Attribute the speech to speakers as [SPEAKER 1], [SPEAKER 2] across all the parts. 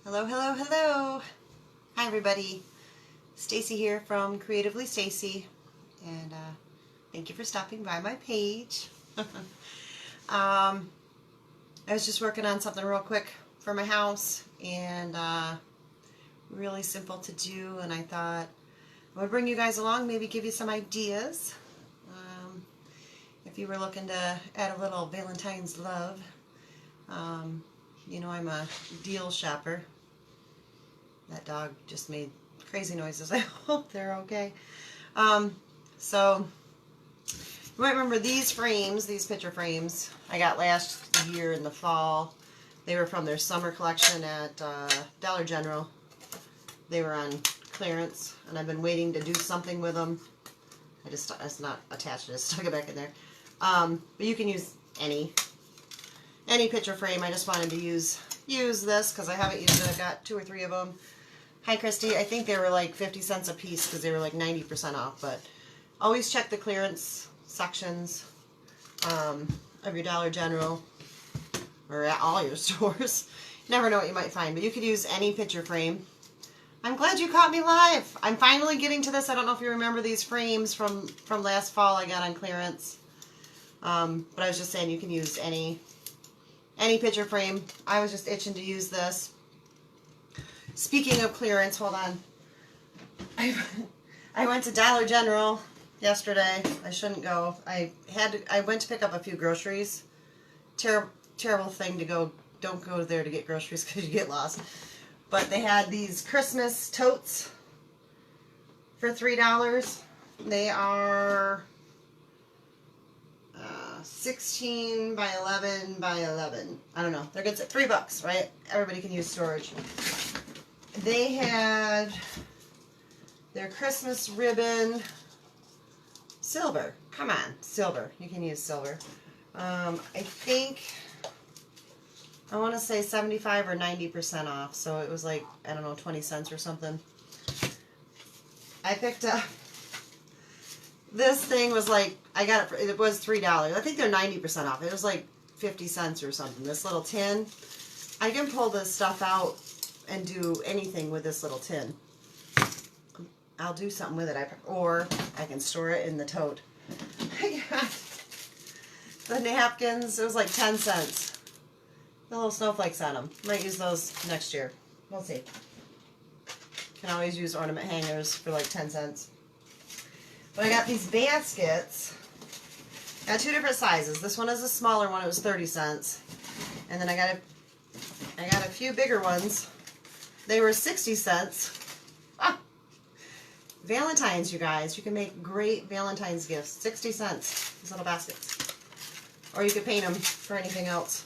[SPEAKER 1] Hello, hello, hello. Hi, everybody. Stacy here from Creatively Stacy, and thank you for stopping by my page. I was just working on something real quick for my house, and really simple to do, and I thought I would bring you guys along, maybe give you some ideas. If you were looking to add a little Valentine's love, you know I'm a deal shopper. That dog just made crazy noises. I hope they're okay. So you might remember these frames, these picture frames I got last year in the fall. They were from their summer collection at Dollar General. They were on clearance, and I've been waiting to do something with them. It's not attached, I just stuck it back in there. But you can use any picture frame. I just wanted to use this because I haven't used it. I've got 2 or 3 of them. Hi, Christy. I think they were like 50 cents a piece because they were like 90% off. But always check the clearance sections of your Dollar General or at all your stores. You never know what you might find, but you could use any picture frame. I'm glad you caught me live. I'm finally getting to this. I don't know if you remember these frames from last fall I got on clearance. But I was just saying you can use any picture frame. I was just itching to use this. Speaking of clearance, hold on. I went to Dollar General yesterday. I shouldn't go. I went to pick up a few groceries. Terrible thing to go. Don't go there to get groceries because you get lost. But they had these Christmas totes for $3. They are 16 by 11 by 11. I don't know. They're good at $3, right? Everybody can use storage. They had their Christmas ribbon silver. Come on, silver. You can use silver. I think I want to say 75 or 90% off. So it was like, I don't know, 20 cents or something. I picked up this thing was like, it was $3. I think they're 90% off. It was like 50 cents or something. This little tin. I can pull this stuff out and do anything with this little tin. I'll do something with it. Or I can store it in the tote. I got the napkins. It was like 10 cents. The little snowflakes on them. Might use those next year. We'll see. Can always use ornament hangers for like 10 cents. But I got these baskets. I got 2 different sizes. This one is a smaller one. It was 30 cents. And then I got a few bigger ones. They were 60 cents. Ah. Valentine's, you guys. You can make great Valentine's gifts. 60 cents. These little baskets. Or you could paint them for anything else.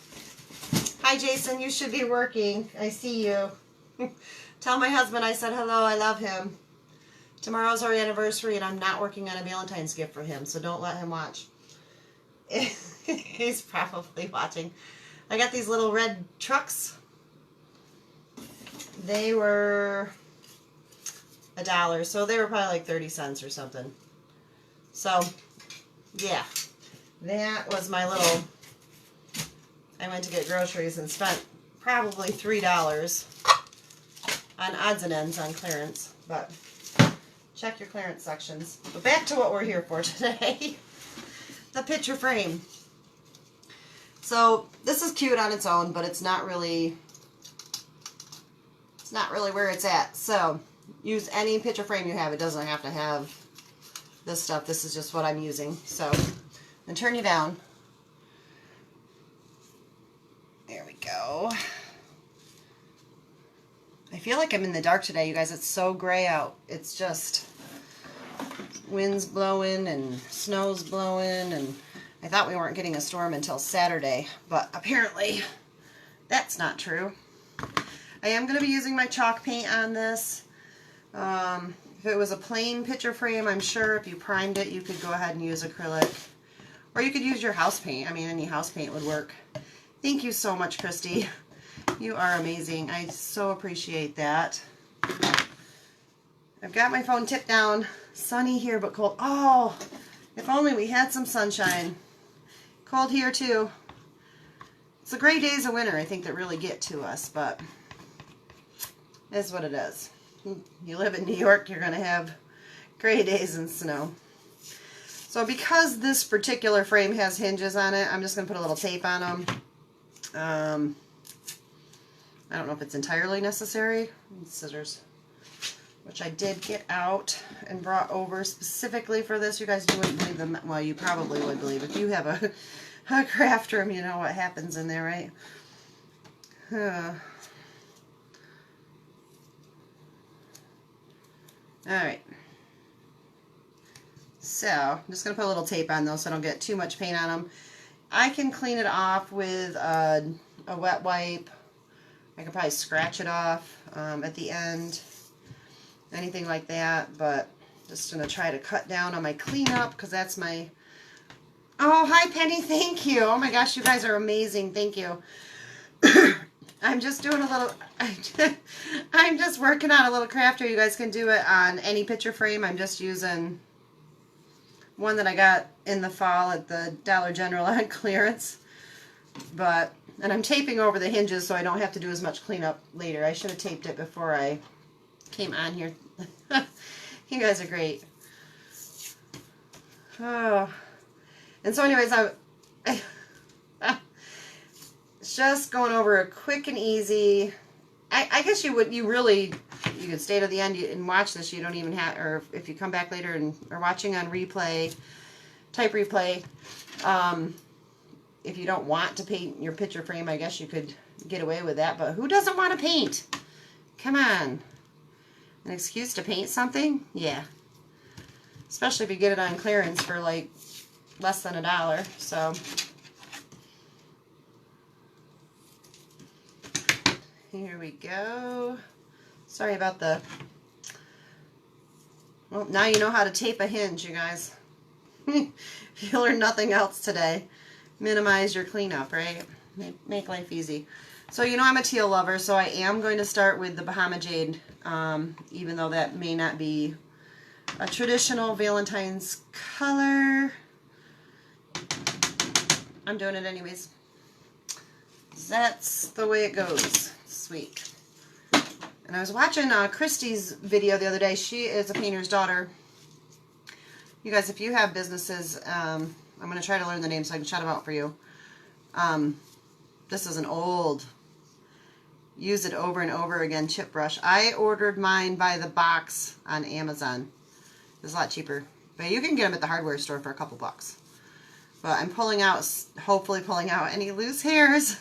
[SPEAKER 1] Hi, Jason. You should be working. I see you. Tell my husband I said hello. I love him. Tomorrow's our anniversary, and I'm not working on a Valentine's gift for him, so don't let him watch. He's probably watching. I got these little red trucks. They were $1, so they were probably like 30 cents or something. So, yeah, that was my little, I went to get groceries and spent probably $3 on odds and ends on clearance, but check your clearance sections. But back to what we're here for today. The picture frame. So this is cute on its own, but it's not really where it's at. So use any picture frame you have. It doesn't have to have this stuff. This is just what I'm using. So and turn you down. There we go. I feel like I'm in the dark today, you guys. It's so gray out. It's just wind's blowing and snow's blowing, and I thought we weren't getting a storm until Saturday, but apparently that's not true. I am going to be using my chalk paint on this. If it was a plain picture frame, I'm sure if you primed it, you could go ahead and use acrylic. Or you could use your house paint. I mean, any house paint would work. Thank you so much, Christy. You are amazing. I so appreciate that. I've got my phone tipped down. Sunny here, but cold. Oh, if only we had some sunshine. Cold here, too. It's the gray days of winter, I think, that really get to us, but Is what it is. You live in New York, you're going to have gray days and snow. So because this particular frame has hinges on it, I'm just going to put a little tape on them. I don't know if it's entirely necessary. Scissors, which I did get out and brought over specifically for this. You guys wouldn't believe them. Well, you probably would believe. If you have a craft room, you know what happens in there, right? Alright. So, I'm just going to put a little tape on those so I don't get too much paint on them. I can clean it off with a wet wipe. I can probably scratch it off at the end. Anything like that. But just going to try to cut down on my cleanup because that's my... Oh, hi Penny, thank you. Oh my gosh, you guys are amazing. Thank you. I'm just doing a little... I'm just working on a little crafter. You guys can do it on any picture frame. I'm just using one that I got in the fall at the Dollar General on clearance. And I'm taping over the hinges so I don't have to do as much cleanup later. I should have taped it before I came on here. You guys are great. Oh. And so anyways, just going over a quick and easy. I guess you could stay to the end and watch this. You don't even have, or if you come back later and are watching on replay, type replay. If you don't want to paint your picture frame, I guess you could get away with that. But who doesn't want to paint? Come on. An excuse to paint something? Yeah. Especially if you get it on clearance for like less than $1. So here we go. Sorry about the... Well, now you know how to tape a hinge, you guys. You learned nothing else today. Minimize your cleanup, right? Make life easy. So you know I'm a teal lover, so I am going to start with the Bahama Jade, even though that may not be a traditional Valentine's color. I'm doing it anyways. That's the way it goes. Sweet. And I was watching Christy's video the other day. She is a painter's daughter. You guys, if you have businesses, I'm going to try to learn the names so I can shout them out for you. This is an old, use it over and over again chip brush. I ordered mine by the box on Amazon. It's a lot cheaper. But you can get them at the hardware store for a couple bucks. But I'm hopefully pulling out any loose hairs.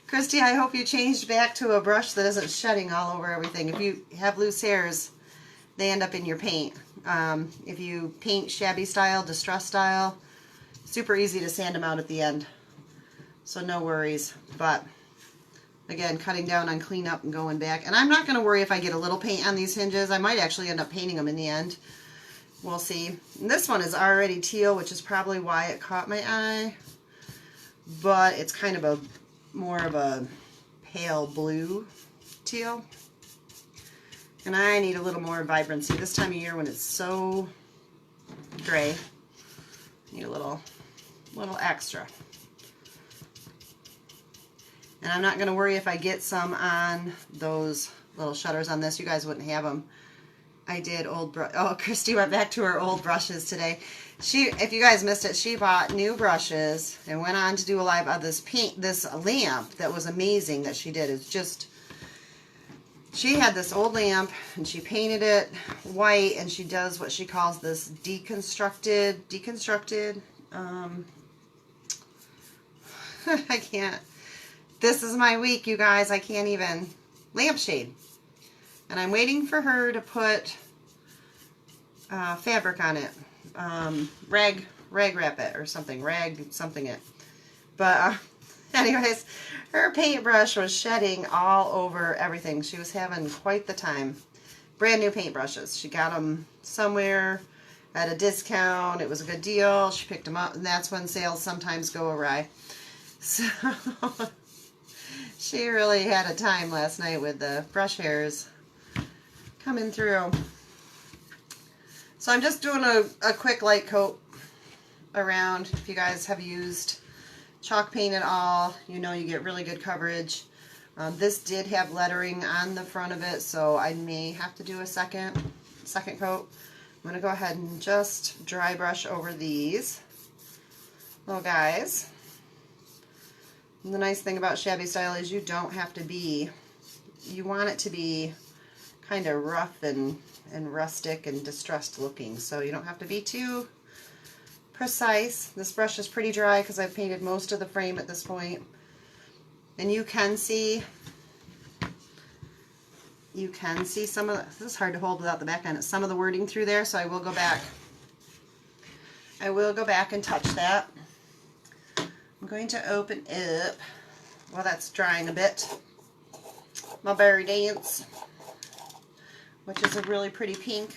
[SPEAKER 1] Christy, I hope you changed back to a brush that isn't shedding all over everything. If you have loose hairs, they end up in your paint. If you paint shabby style, distress style, super easy to sand them out at the end. So no worries. But again, cutting down on cleanup and going back. And I'm not going to worry if I get a little paint on these hinges. I might actually end up painting them in the end. We'll see. And this one is already teal, which is probably why it caught my eye. But it's kind of more of a pale blue teal. And I need a little more vibrancy this time of year when it's so gray. Need a little extra. And I'm not going to worry if I get some on those little shutters on this. You guys wouldn't have them. I did old brush. Oh, Christy went back to her old brushes today. If you guys missed it, she bought new brushes and went on to do a live of this lamp that was amazing that she did. It's just, she had this old lamp and she painted it white and she does what she calls this deconstructed, I can't. This is my week, you guys. I can't even. Lampshade. And I'm waiting for her to put fabric on it. Rag wrap it or something. Rag something it. But anyways, her paintbrush was shedding all over everything. She was having quite the time. Brand new paintbrushes. She got them somewhere at a discount. It was a good deal. She picked them up, and that's when sales sometimes go awry. So she really had a time last night with the brush hairs coming through. So I'm just doing a quick light coat around. If you guys have used chalk paint at all, you know you get really good coverage. This did have lettering on the front of it, so I may have to do a second coat. I'm going to go ahead and just dry brush over these little guys. And the nice thing about shabby style is you don't have to be, you want it to be kind of rough and rustic and distressed looking, so you don't have to be too precise. This brush is pretty dry because I've painted most of the frame at this point. And you can see some of the, this is hard to hold without the back on it, some of the wording through there, so I will go back. I will go back and touch that. I'm going to open up, while that's drying a bit, my Berry Dance, which is a really pretty pink,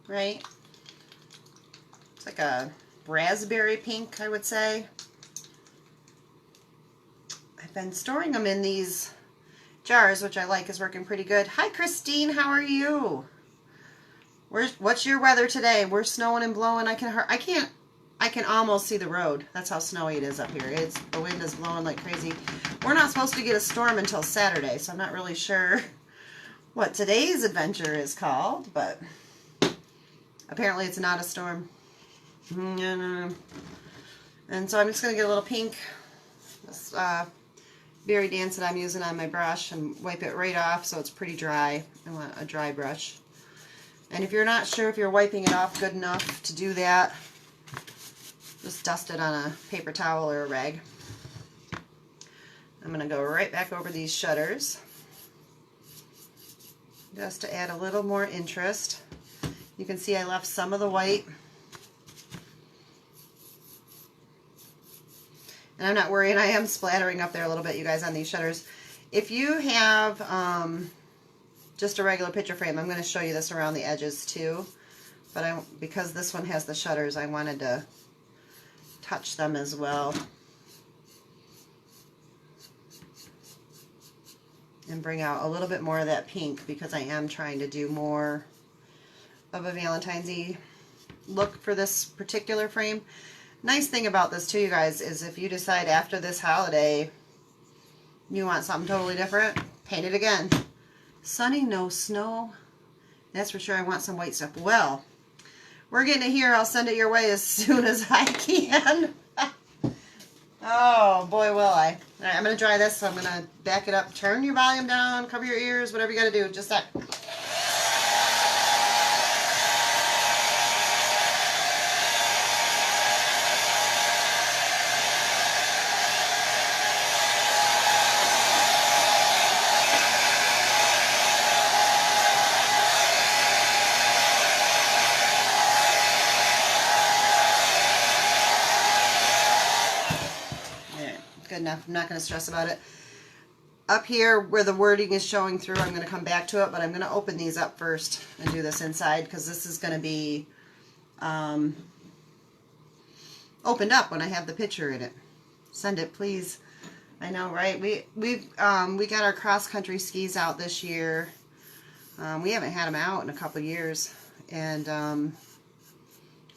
[SPEAKER 1] right? It's like a raspberry pink, I would say. I've been storing them in these jars, which I like, is working pretty good. Hi Christine, how are you? What's your weather today? We're snowing and blowing. I can almost see the road. That's how snowy it is up here. The wind is blowing like crazy. We're not supposed to get a storm until Saturday, so I'm not really sure what today's adventure is called, but apparently it's not a storm. And so I'm just going to get a little pink, this Berry Dance that I'm using on my brush, and wipe it right off so it's pretty dry. I want a dry brush. And if you're not sure if you're wiping it off good enough to do that, just dust it on a paper towel or a rag. I'm going to go right back over these shutters just to add a little more interest. You can see I left some of the white. And I'm not worrying, I am splattering up there a little bit, you guys, on these shutters. If you have just a regular picture frame, I'm going to show you this around the edges too. But because this one has the shutters, I wanted to touch them as well. And bring out a little bit more of that pink, because I am trying to do more of a Valentine's-y look for this particular frame. Nice thing about this too, you guys, is if you decide after this holiday you want something totally different, paint it again. Sunny, no snow. That's for sure. I want some white stuff. Well, we're getting it here. I'll send it your way as soon as I can. Oh, boy, will I. All right, I'm going to dry this, so I'm going to back it up. Turn your volume down, cover your ears, whatever you got to do. Just that. Good enough. I'm not going to stress about it. Up here where the wording is showing through, I'm going to come back to it, but I'm going to open these up first and do this inside, because this is going to be opened up when I have the picture in it. Send it, please. I know, right? We got our cross-country skis out this year. We haven't had them out in a couple years, and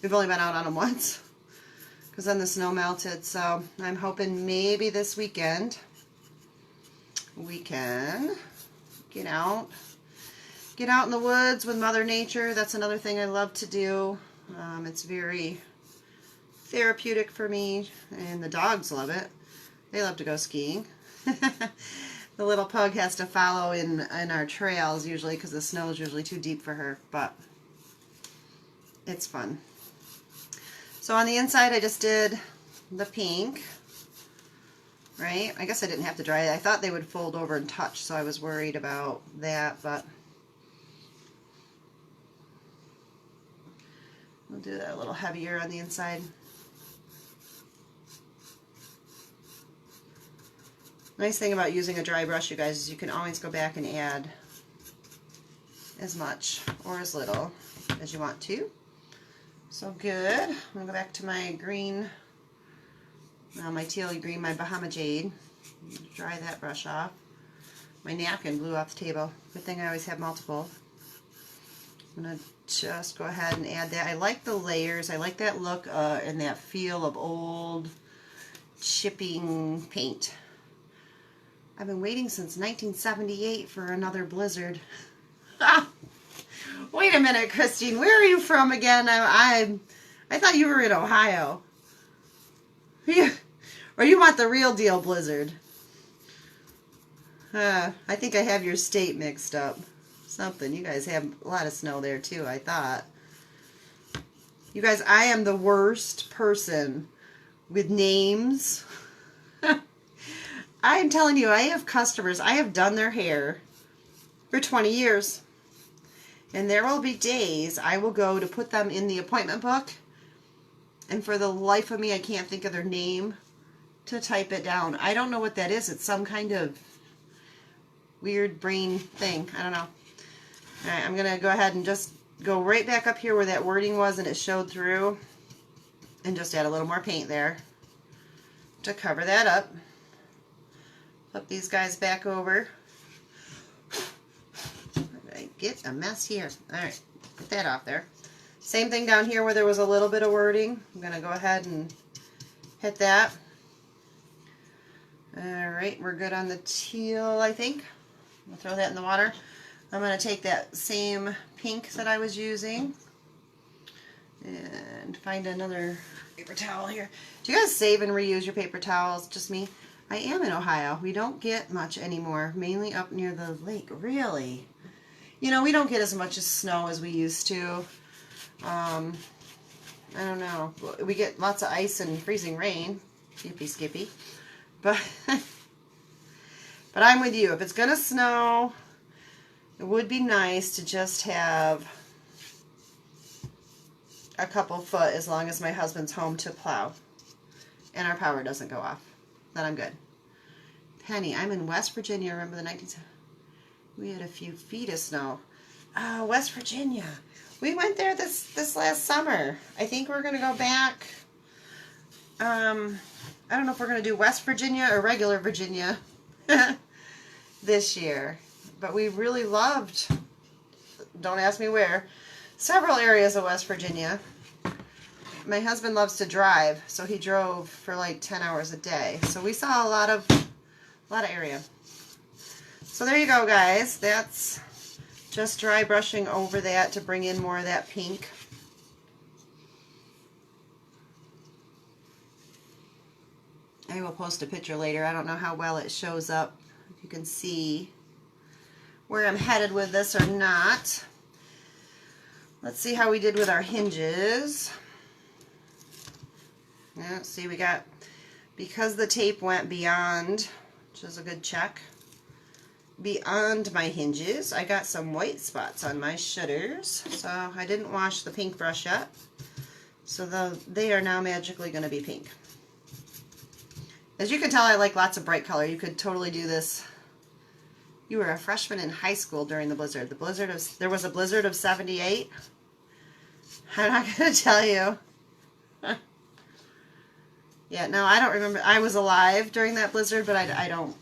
[SPEAKER 1] we've only been out on them once, because then the snow melted. So I'm hoping maybe this weekend we can get out in the woods with Mother Nature. That's another thing I love to do. It's very therapeutic for me, and the dogs love it. They love to go skiing. The little pug has to follow in our trails usually, because the snow is usually too deep for her, but it's fun. So on the inside I just did the pink, right? I guess I didn't have to dry it. I thought they would fold over and touch, so I was worried about that, but we'll do that a little heavier on the inside. Nice thing about using a dry brush, you guys, is you can always go back and add as much or as little as you want to. So good. I'm going to go back to my green, my teal green, my Bahama Jade. Dry that brush off. My napkin blew off the table. Good thing I always have multiple. I'm going to just go ahead and add that. I like the layers. I like that look and that feel of old chipping paint. I've been waiting since 1978 for another blizzard. Wait a minute, Christine. Where are you from again? I thought you were in Ohio. Or you want the real deal blizzard? I think I have your state mixed up. Something. You guys have a lot of snow there too, I thought. You guys, I am the worst person with names. I'm telling you, I have customers. I have done their hair for 20 years. And there will be days I will go to put them in the appointment book. And for the life of me, I can't think of their name to type it down. I don't know what that is. It's some kind of weird brain thing. I don't know. All right, I'm going to go ahead and just go right back up here where that wording was and it showed through. And just add a little more paint there to cover that up. Flip these guys back over. I get a mess here. All right, put that off there. Same thing down here where there was a little bit of wording. I'm going to go ahead and hit that. All right, we're good on the teal, I think. I'll throw that in the water. I'm going to take that same pink that I was using and find another paper towel here. Do you guys save and reuse your paper towels? Just me? I am in Ohio. We don't get much anymore, mainly up near the lake. Really? You know, we don't get as much as snow as we used to. I don't know. We get lots of ice and freezing rain. Yippee skippy. But I'm with you. If it's going to snow, it would be nice to just have a couple foot as long as my husband's home to plow and our power doesn't go off. Then I'm good. Penny, I'm in West Virginia. Remember the 1970s? We had a few feet of snow. Oh, West Virginia. We went there this last summer. I think we're going to go back. I don't know if we're going to do West Virginia or regular Virginia this year. But we really loved, don't ask me where, several areas of West Virginia. My husband loves to drive, so he drove for like 10 hours a day. So we saw a lot of area. So there you go, guys. That's just dry brushing over that to bring in more of that pink. I will post a picture later. I don't know how well it shows up. If you can see where I'm headed with this or not. Let's see how we did with our hinges. Yeah, see, we got, because the tape went beyond, which is a good check, beyond my hinges, I got some white spots on my shutters. So I didn't wash the pink brush yet. So they are now magically going to be pink. As you can tell, I like lots of bright color. You could totally do this. You were a freshman in high school during the blizzard. There was a blizzard of 78. I'm not going to tell you. Yeah, no, I don't remember. I was alive during that blizzard, but I don't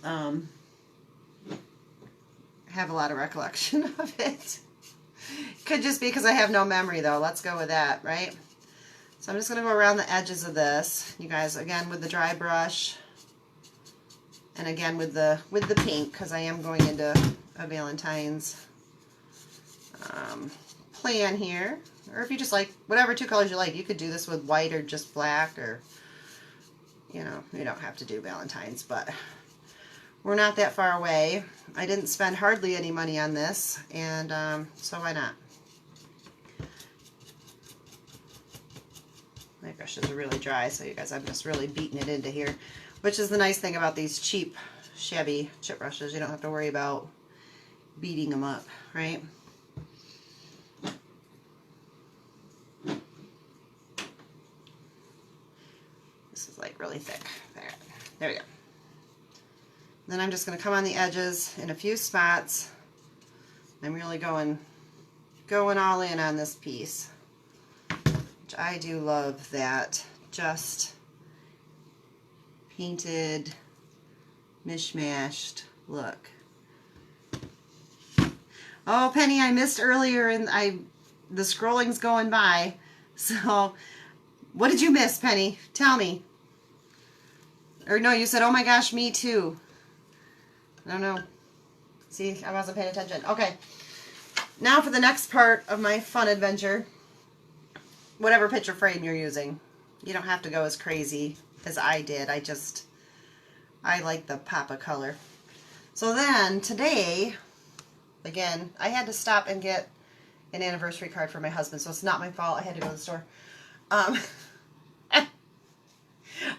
[SPEAKER 1] have a lot of recollection of it. Could just be because I have no memory, though. Let's go with that, right? So I'm just going to go around the edges of this. You guys, again, with the dry brush. And again with the pink, because I am going into a Valentine's plan here. Or if you just like whatever two colors you like, you could do this with white or just black, or you know, you don't have to do Valentine's, but we're not that far away. I didn't spend hardly any money on this, and so why not? My brushes are really dry, so you guys, I'm just really beating it into here. Which is the nice thing about these cheap, shabby chip brushes. You don't have to worry about beating them up, right? This is like really thick. There we go. Then I'm just going to come on the edges in a few spots. I'm really going all in on this piece. Which I do love that. Just painted, mishmashed look. Oh, Penny, I missed earlier, and the scrolling's going by. So, what did you miss, Penny? Tell me. Or no, you said, oh my gosh, me too. I don't know. See, I wasn't paying attention. Okay. Now for the next part of my fun adventure. Whatever picture frame you're using. You don't have to go as crazy as I did. I like the pop of color. So then, today, again, I had to stop and get an anniversary card for my husband, so it's not my fault. I had to go to the store. Our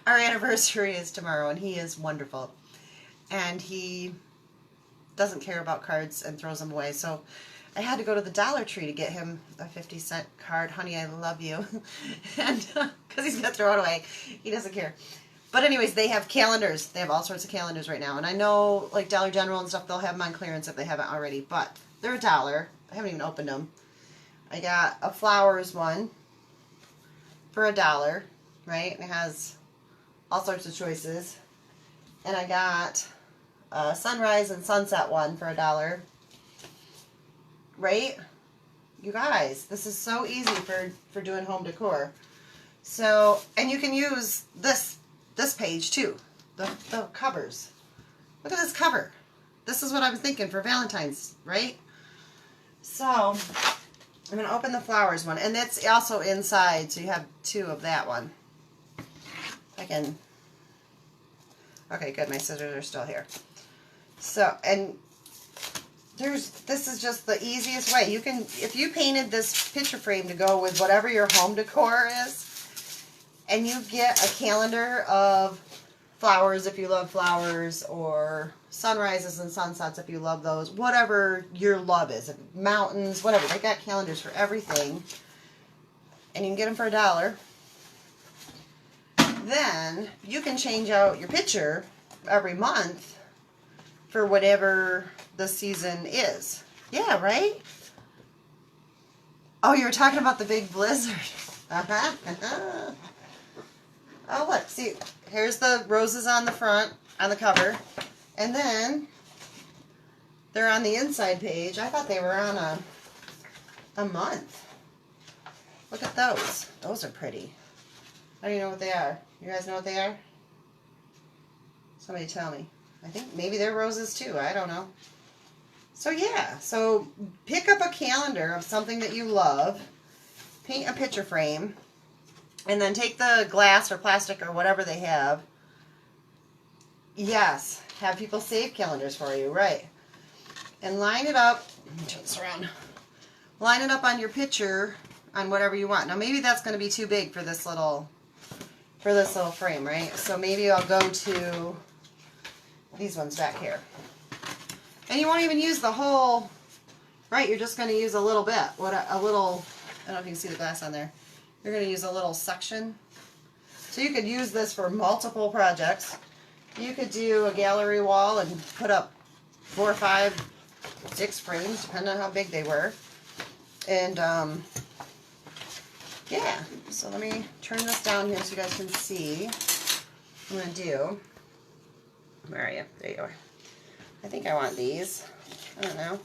[SPEAKER 1] anniversary is tomorrow, and he is wonderful. And he doesn't care about cards and throws them away. So I had to go to the Dollar Tree to get him a 50-cent card. Honey, I love you. And because he's going to throw it away. He doesn't care. But anyways, they have calendars. They have all sorts of calendars right now. And I know, like Dollar General and stuff, they'll have them on clearance if they haven't already. But they're $1. I haven't even opened them. I got a flowers one for $1, right? And it has all sorts of choices. And I got a sunrise and sunset one for $1. Right? You guys, this is so easy for doing home decor. So, and you can use this page too. The covers. Look at this cover. This is what I was thinking for Valentine's, right? So, I'm going to open the flowers one. And that's also inside, so you have 2 of that one. I can... Okay, good. My scissors are still here. So, and this is just the easiest way. You can, if you painted this picture frame to go with whatever your home decor is, and you get a calendar of flowers if you love flowers, or sunrises and sunsets if you love those, whatever your love is, mountains, whatever. They got calendars for everything, and you can get them for $1. Then you can change out your picture every month for whatever the season is. Yeah, right? Oh, you were talking about the big blizzard. Oh, look, see, here's the roses on the front, on the cover, and then they're on the inside page. I thought they were on a month. Look at those. Those are pretty. I don't even know what they are. You guys know what they are? Somebody tell me. I think maybe they're roses too. I don't know. So yeah, so pick up a calendar of something that you love, paint a picture frame, and then take the glass or plastic or whatever they have. Yes, have people save calendars for you, right? And line it up. Let me turn this around. Line it up on your picture on whatever you want. Now maybe that's going to be too big for this little frame, right? So maybe I'll go to these ones back here. And you won't even use the whole, right? You're just going to use a little bit. A little, I don't know if you can see the glass on there. You're going to use a little section. So you could use this for multiple projects. You could do a gallery wall and put up 4, 5, 6 frames, depending on how big they were. And, yeah, so let me turn this down here so you guys can see what I'm going to do. Where are you? There you are. I think I want these. I don't know.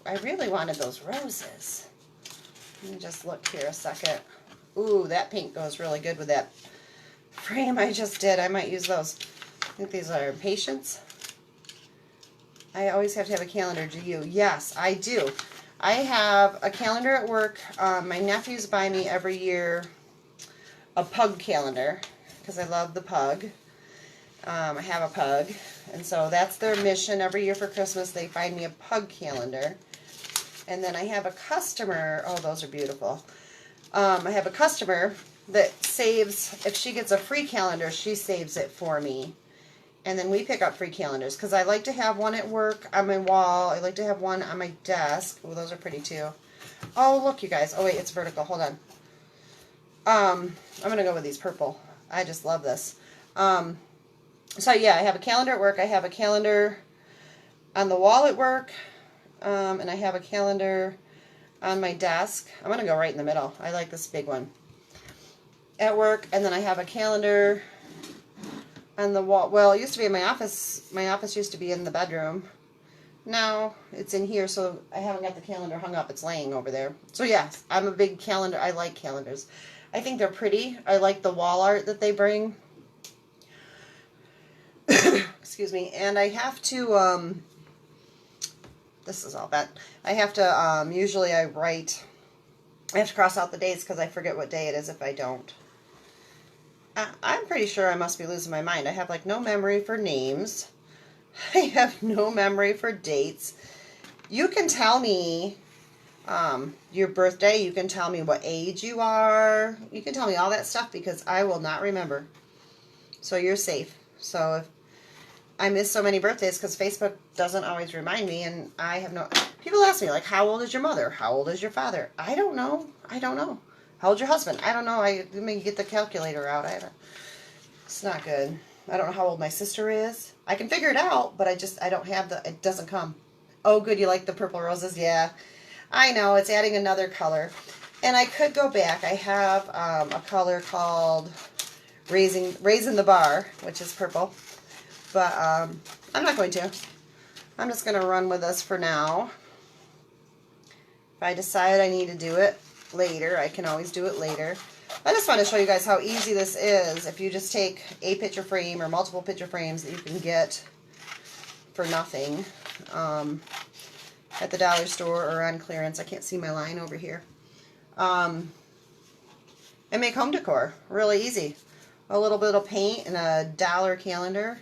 [SPEAKER 1] I really wanted those roses. Let me just look here a second. Ooh, that pink goes really good with that frame I just did. I might use those. I think these are Patience. I always have to have a calendar. Do you? Yes, I do. I have a calendar at work. My nephews buy me every year a pug calendar because I love the pug. I have a pug, and so that's their mission every year for Christmas. They find me a pug calendar. And then I have a customer, oh, those are beautiful. I have a customer that saves, if she gets a free calendar, she saves it for me. And then we pick up free calendars, because I like to have one at work on my wall. I like to have one on my desk. Oh, those are pretty too. Oh, look, you guys. Oh, wait, it's vertical. Hold on. I'm going to go with these purple. I just love this. So, yeah, I have a calendar at work. I have a calendar on the wall at work. And I have a calendar on my desk. I'm going to go right in the middle. I like this big one. At work. And then I have a calendar on the wall. Well, it used to be in my office. My office used to be in the bedroom. Now it's in here, so I haven't got the calendar hung up. It's laying over there. So, yes, I'm a big calendar. I like calendars. I think they're pretty. I like the wall art that they bring. excuse me, and I have to, this is all bad. I have to, usually I have to cross out the dates because I forget what day it is if I don't. I'm pretty sure I must be losing my mind. I have like no memory for names. I have no memory for dates. You can tell me your birthday. You can tell me what age you are. You can tell me all that stuff because I will not remember. So you're safe. So if I miss so many birthdays because Facebook doesn't always remind me, and I have no... People ask me, like, how old is your mother? How old is your father? I don't know. I don't know. How old's your husband? I don't know. Let me get the calculator out. It's not good. I don't know how old my sister is. I can figure it out, but I don't have the... It doesn't come. Oh, good. You like the purple roses? Yeah. I know. It's adding another color. And I could go back. I have a color called Raising the Bar, which is purple. But I'm not going to. I'm just going to run with this for now. If I decide I need to do it later, I can always do it later. I just want to show you guys how easy this is. If you just take a picture frame or multiple picture frames that you can get for nothing at the dollar store or on clearance. I can't see my line over here. And make home decor. Really easy. A little bit of paint and a dollar calendar.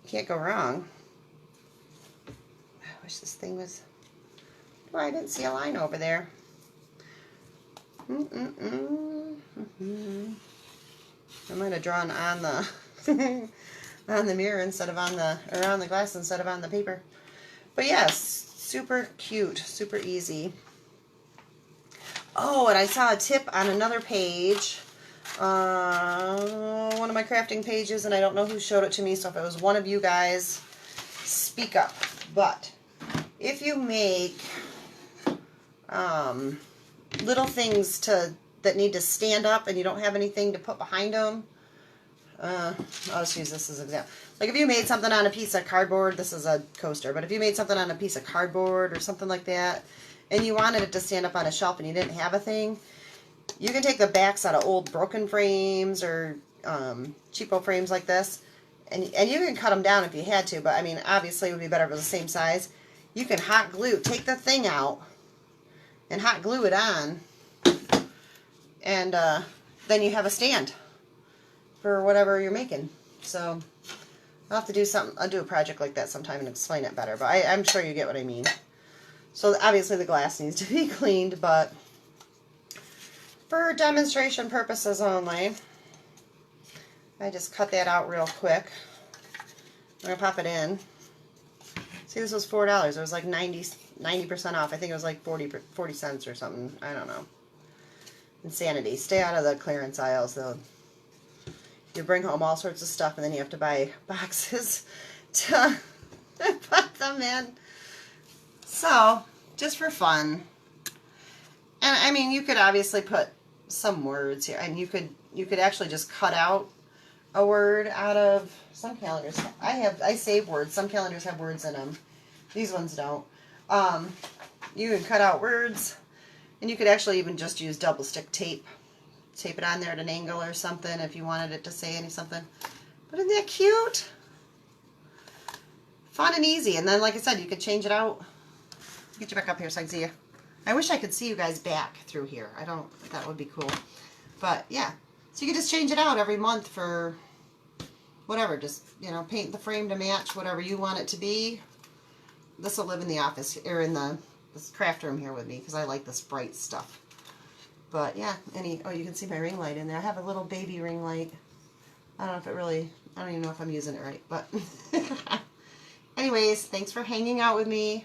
[SPEAKER 1] Can't go wrong. I wish this thing was... Oh, I didn't see a line over there. I might have drawn on the on the mirror instead of on the glass instead of on the paper. But yes, super cute, super easy. Oh, and I saw a tip on another page. One of my crafting pages, and I don't know who showed it to me, so if it was one of you guys, speak up. But if you make little things that need to stand up and you don't have anything to put behind them, I'll just use this as an example. Like if you made something on a piece of cardboard, this is a coaster, but if you made something on a piece of cardboard or something like that, and you wanted it to stand up on a shelf and you didn't have a thing, you can take the backs out of old broken frames or cheapo frames like this, and you can cut them down if you had to, but I mean, obviously it would be better if it was the same size. You can hot glue, take the thing out, and hot glue it on, and then you have a stand for whatever you're making. So I'll have to do something. I'll do a project like that sometime and explain it better, but I'm sure you get what I mean. So obviously the glass needs to be cleaned, but for demonstration purposes only, I just cut that out real quick. I'm going to pop it in. See, this was $4. It was like 90% off. I think it was like 40 cents or something. I don't know. Insanity. Stay out of the clearance aisles, though. You bring home all sorts of stuff, and then you have to buy boxes to put them in. So, just for fun. And I mean, you could obviously put some words here, and you could actually just cut out a word out of some calendars. I save words. Some calendars have words in them. These ones don't. You can cut out words, and you could actually even just use double stick tape. Tape it on there at an angle or something if you wanted it to say something. But isn't that cute? Fun and easy. And then, like I said, you could change it out. Get you back up here so I can see you. I wish I could see you guys back through here. That would be cool. But yeah, so you could just change it out every month for whatever. Just, you know, paint the frame to match whatever you want it to be. This will live in the office, or in this craft room here with me, because I like this bright stuff. But yeah, oh, you can see my ring light in there. I have a little baby ring light. I don't know if it really, I don't even know if I'm using it right, but anyways, thanks for hanging out with me.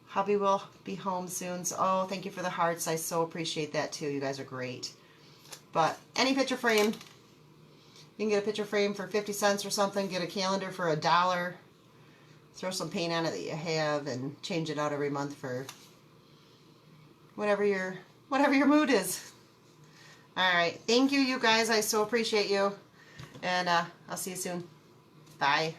[SPEAKER 1] Hubby will be home soon. So, oh, thank you for the hearts. I so appreciate that too. You guys are great. But any picture frame, you can get a picture frame for 50 cents or something. Get a calendar for $1. Throw some paint on it that you have and change it out every month for whatever your mood is. All right. Thank you, you guys. I so appreciate you. And I'll see you soon. Bye.